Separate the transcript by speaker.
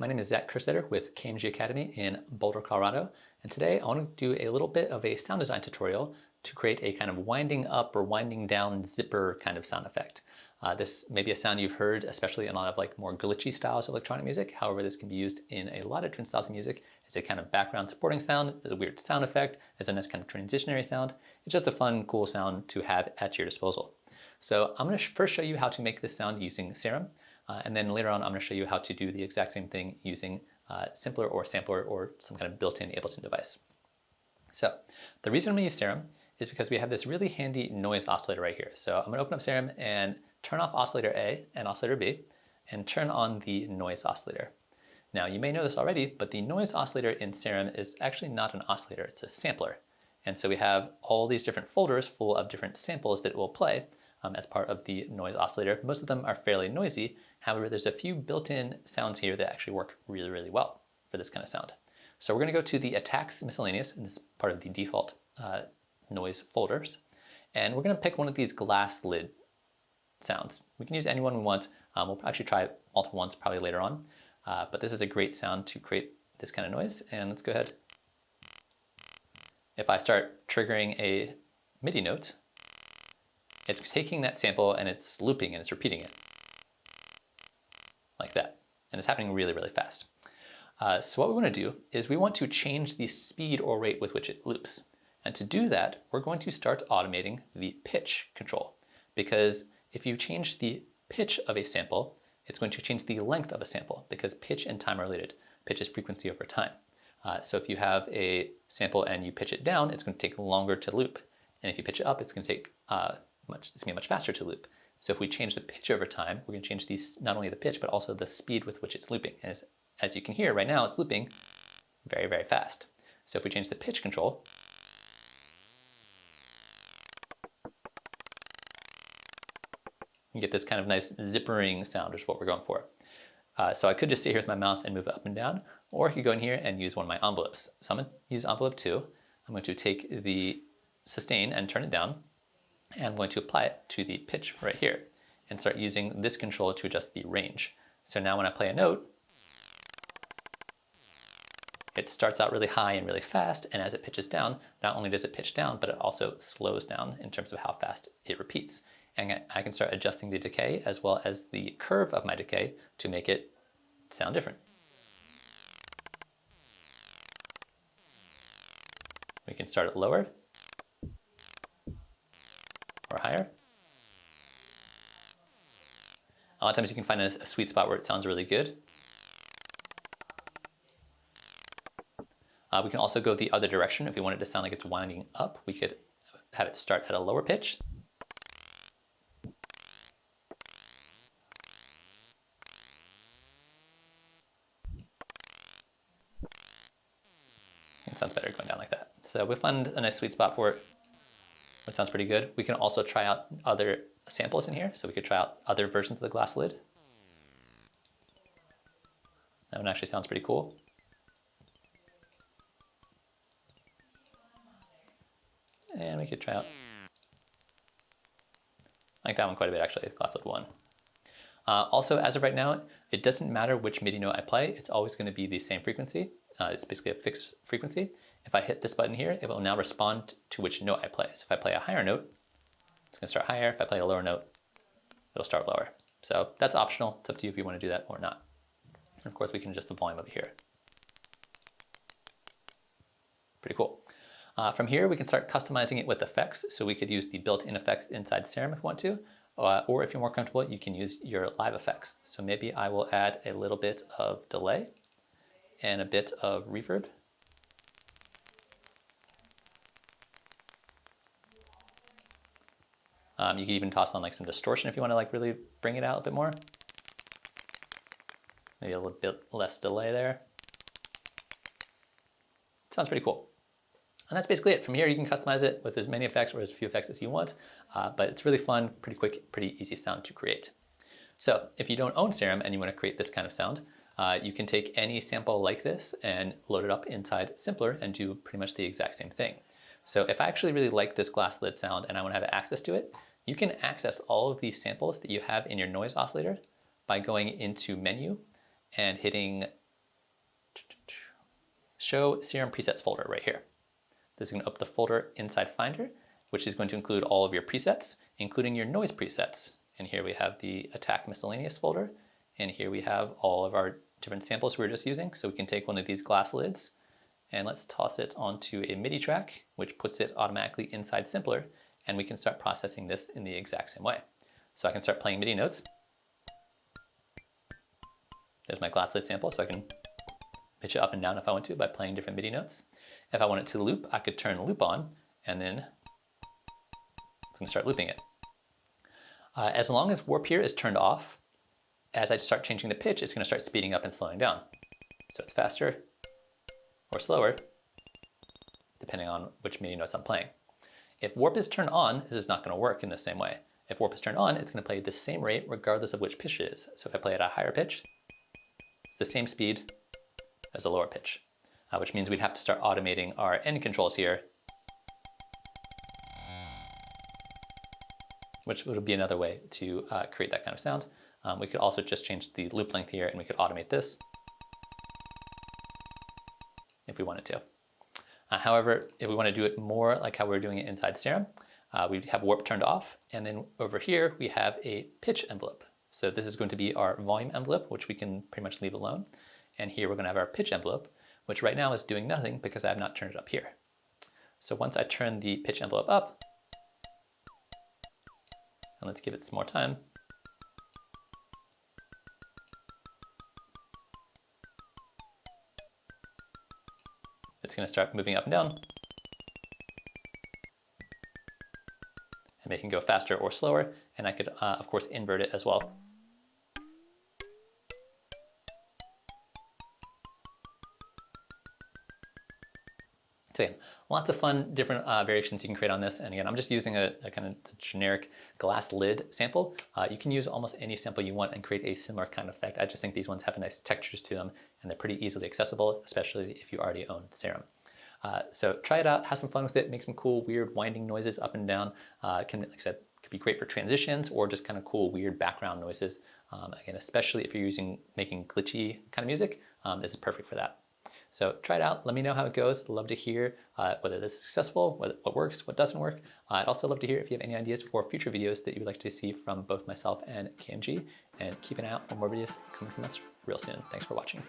Speaker 1: my name is Zaak Kerstetter with KMG Academy in Boulder, Colorado, and today I want to do a little bit of a sound design tutorial to create a kind of winding up or winding down zipper kind of sound effect. This may be a sound you've heard, especially in a lot of like more glitchy styles of electronic music. However, this can be used in a lot of different styles of music. It's a kind of background supporting sound, it's a weird sound effect, it's a nice kind of transitionary sound. It's just a fun, cool sound to have at your disposal. So I'm going to first show you how to make this sound using Serum. And then later on, I'm going to show you how to do the exact same thing using Simpler or Sampler or some kind of built-in Ableton device. So the reason I'm going to use Serum is because we have this really handy noise oscillator right here. So I'm going to open up Serum and turn off oscillator A and oscillator B and turn on the noise oscillator. Now you may know this already, but the noise oscillator in Serum is actually not an oscillator, it's a sampler. And so we have all these different folders full of different samples that it will play as part of the noise oscillator. Most of them are fairly noisy. However, there's a few built-in sounds here that actually work really, really well for this kind of sound. So we're going to go to the attacks miscellaneous, and this is part of the default noise folders. And we're going to pick one of these glass lid sounds. We can use any one we want. We'll actually try multiple ones probably later on. But this is a great sound to create this kind of noise. And let's go ahead. If I start triggering a MIDI note, it's taking that sample and it's looping and it's repeating it like that. And it's happening really, really fast. So what we want to do is we want to change the speed or rate with which it loops. And to do that, we're going to start automating the pitch control. Because if you change the pitch of a sample, it's going to change the length of a sample because pitch and time are related. Pitch is frequency over time. So if you have a sample and you pitch it down, it's going to take longer to loop. And if you pitch it up, it's going to take it's going to be much faster to loop. So if we change the pitch over time, we're going to change these, not only the pitch, but also the speed with which it's looping. And as you can hear right now, it's looping very, very fast. So if we change the pitch control, you get this kind of nice zippering sound, which is what we're going for. So I could just sit here with my mouse and move it up and down, or I could go in here and use one of my envelopes. So I'm going to use envelope 2. I'm going to take the sustain and turn it down, and I'm going to apply it to the pitch right here and start using this control to adjust the range. So now when I play a note, it starts out really high and really fast, and as it pitches down, not only does it pitch down, but it also slows down in terms of how fast it repeats. And I can start adjusting the decay as well as the curve of my decay to make it sound different. We can start it lower or higher. A lot of times you can find a sweet spot where it sounds really good. We can also go the other direction. If we want it to sound like it's winding up, we could have it start at a lower pitch. It sounds better going down like that. So we find a nice sweet spot for it. It sounds pretty good. We can also try out other samples in here. So we could try out other versions of the glass lid. That one actually sounds pretty cool. And we could try out, I like that one quite a bit actually, glass lid 1. Also, as of right now, it doesn't matter which MIDI note I play, it's always going to be the same frequency. It's basically a fixed frequency. If I hit this button here, it will now respond to which note I play. So if I play a higher note, it's going to start higher. If I play a lower note, it'll start lower. So that's optional. It's up to you if you want to do that or not. And of course, we can adjust the volume over here. Pretty cool. From here, we can start customizing it with effects. So we could use the built-in effects inside Serum if you want to, or if you're more comfortable, you can use your live effects. So maybe I will add a little bit of delay and a bit of reverb. You can even toss on like some distortion if you want to like really bring it out a bit more. Maybe a little bit less delay there. Sounds pretty cool. And that's basically it. From here, you can customize it with as many effects or as few effects as you want, but it's really fun, pretty quick, pretty easy sound to create. So if you don't own Serum and you want to create this kind of sound, you can take any sample like this and load it up inside Simpler and do pretty much the exact same thing. So if I actually really like this glass lid sound and I want to have access to it, you can access all of these samples that you have in your noise oscillator by going into Menu and hitting show Serum presets folder right here. This is going to open the folder inside Finder, which is going to include all of your presets, including your noise presets. And here we have the Attack Miscellaneous folder, and here we have all of our different samples we were just using. So we can take one of these glass lids, and let's toss it onto a MIDI track, which puts it automatically inside Simpler, and we can start processing this in the exact same way. So I can start playing MIDI notes. There's my glass lid sample, so I can pitch it up and down if I want to by playing different MIDI notes. If I want it to loop, I could turn loop on, and then it's going to start looping it. As long as warp here is turned off, as I start changing the pitch, it's going to start speeding up and slowing down. So it's faster or slower, depending on which MIDI notes I'm playing. If warp is turned on, this is not going to work in the same way. If warp is turned on, it's going to play the same rate regardless of which pitch it is. So if I play at a higher pitch, it's the same speed as a lower pitch, which means we'd have to start automating our end controls here, which would be another way to create that kind of sound. We could also just change the loop length here, and we could automate this if we wanted to. However, if we want to do it more like how we're doing it inside Serum, we have warp turned off, and then over here we have a pitch envelope. So this is going to be our volume envelope, which we can pretty much leave alone. And here we're going to have our pitch envelope, which right now is doing nothing because I have not turned it up here. So once I turn the pitch envelope up, and let's give it some more time, it's going to start moving up and down, and they can go faster or slower, and I could of course invert it as well. So again, lots of fun different variations you can create on this. And again, I'm just using a kind of generic glass lid sample. You can use almost any sample you want and create a similar kind of effect. I just think these ones have nice textures to them, and they're pretty easily accessible, especially if you already own Serum. So try it out, have some fun with it, make some cool, weird winding noises up and down. Like I said, could be great for transitions or just kind of cool, weird background noises. Again, especially if you're making glitchy kind of music, this is perfect for that. So try it out, let me know how it goes. I'd love to hear whether this is successful, what works, what doesn't work. I'd also love to hear if you have any ideas for future videos that you would like to see from both myself and KMG, and keep an eye out for more videos coming from us real soon. Thanks for watching.